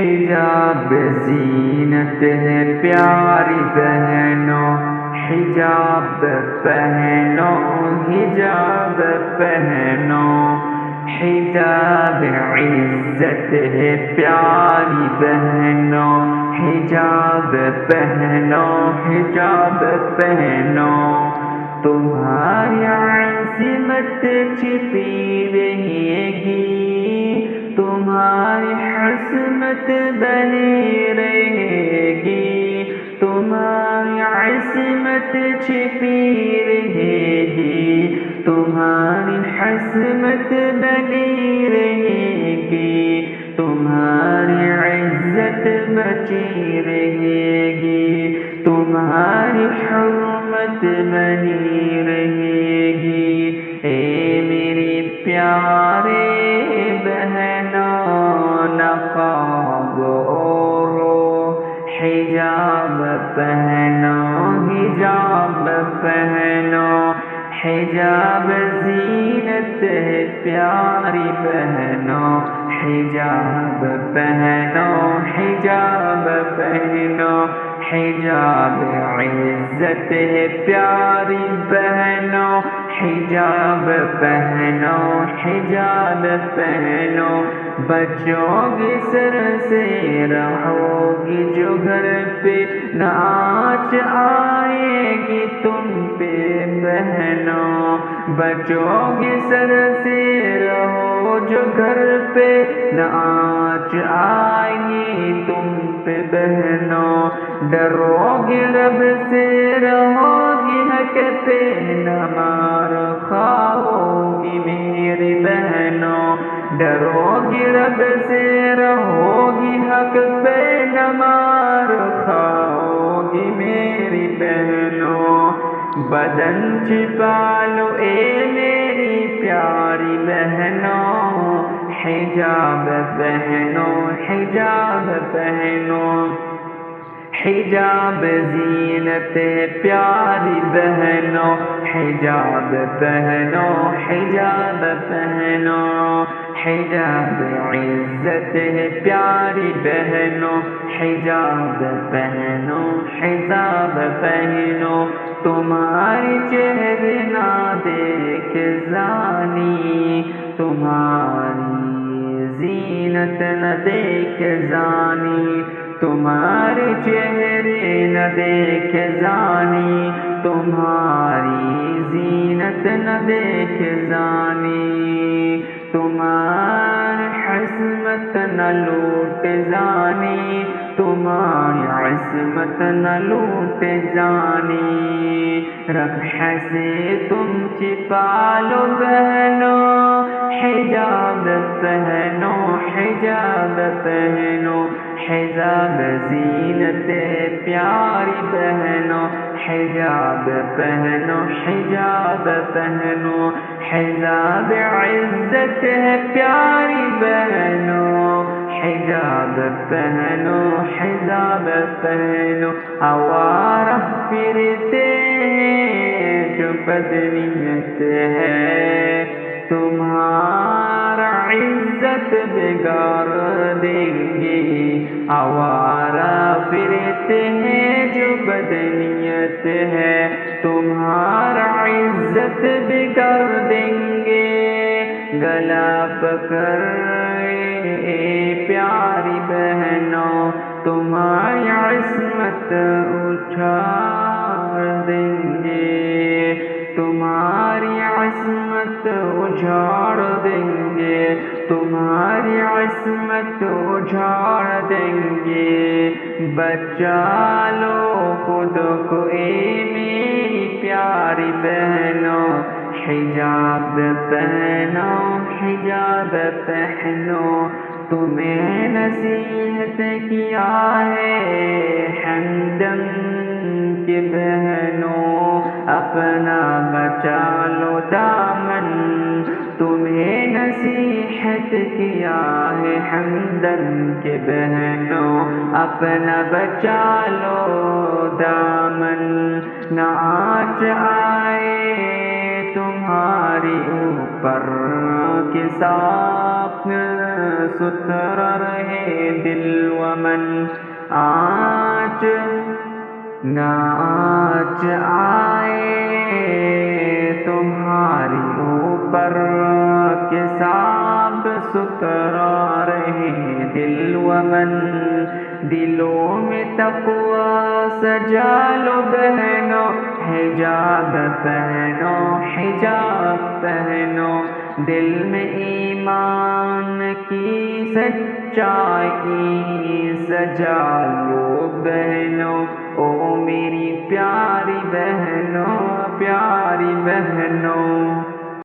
حجاب زینت ہے پیاری بہنوں، حجاب پہنو، حجاب پہنو، حجاب عزت ہے پیاری بہنوں، حجاب پہنو، حجاب پہنو، تمہاری عصمت چھپی رہے گی، تمہاری عصمت بنی رہے گی، تمہاری عصمت چھپی رہے گی، تمہاری عصمت بنی رہے گی، تمہاری عزت بچی رہے گی، تمہاری حرمت بنی رہے گی۔ اے میری پیارے بہنوں، نقاب اوڑھو، حجاب پہنو، حجاب پہنو، حجاب زینت ہے پیاری بہنوں، حجاب پہنو، حجاب پہنو، حجاب عزت ہے پیاری بہنوں، حجاب پہنو، حجاب پہنو، بچوں گی سر سے رہو گی جو گھر پہ، ناچ آئے گی تم پہ بہنوں، بچوں گی سر سے رہو جو گھر پہ، ناچ آئے گی تم پہ بہنوں، ڈرو گی رب سے رہو گی حق پہ، نہ مار کھاؤ گی میری بہنوں، ڈرو گی رب سے رہو گی حق پہ، نہ مار کھاؤ گی میری بہنوں، بدن چھپا لو اے میری پیاری بہنوں، حجاب پہنو، حجاب پہنو، حجاب زینت ہے پیاری بہنوں، حجاب پہنو، حجاب پہنو، حجاب عزت ہے پیاری بہنوں، حجاب پہنو، حجاب پہنو، تمہاری چہرے نہ دیکھ زانی، تمہاری زینت نہ دیکھ زانی، تمہارے چہرے نہ دیکھ زانی، تمہاری زینت نہ دیکھ زانی، تمہاری عصمت نہ لوٹ زانی، تمہاری عصمت نہ لوٹ زانی، رقح سے تم چھپا لو بہنوں، حجاب پہنو، حجاب پہنو، حجاب زینت پیاری بہنوں، حجاب پہنو، حجاب پہنو، حجاب عزت ہے پیاری بہنوں، حجاب پہنو، حجاب پہنو، آوارہ پھرتے ہیں جو بدنیت ہے، تمہارا عزت بگاڑ دیں گے، آوارہ پھرتے ہیں جو بدنیت ہے، تمہارا عزت بگاڑ دیں گے، گلا پکڑ اے پیاری بہنوں، تمہاری عصمت اجھاڑ دیں گے، تمہاری عصمت اجھاڑ دیں گے، تمہاری عصمت اجھاڑ دیں گے، بچا لو خود کو اے میری پیاری بہنوں، حجاب پہنو، حجاب پہنو، تمہیں نصیحت کیا ہے ہمدم کی بہنوں، اپنا بچا لو دامن، تمہیں نصیحت کیا ہے ہمدم کی بہنوں، اپنا بچا لو دامن، نہ آنچ آئے تمہاری اوپر کے ساتھ ستھرا رہے دل ومن آج ناچ آئے تمہاری اوپر کے صاف ستھرا رہے دل ومن دلوں میں تقوی سجا لو بہنو حجاب پہنو حجاب پہنو دل میں ایمان کی سچائی سجا لو بہنو او میری پیاری بہنو پیاری بہنو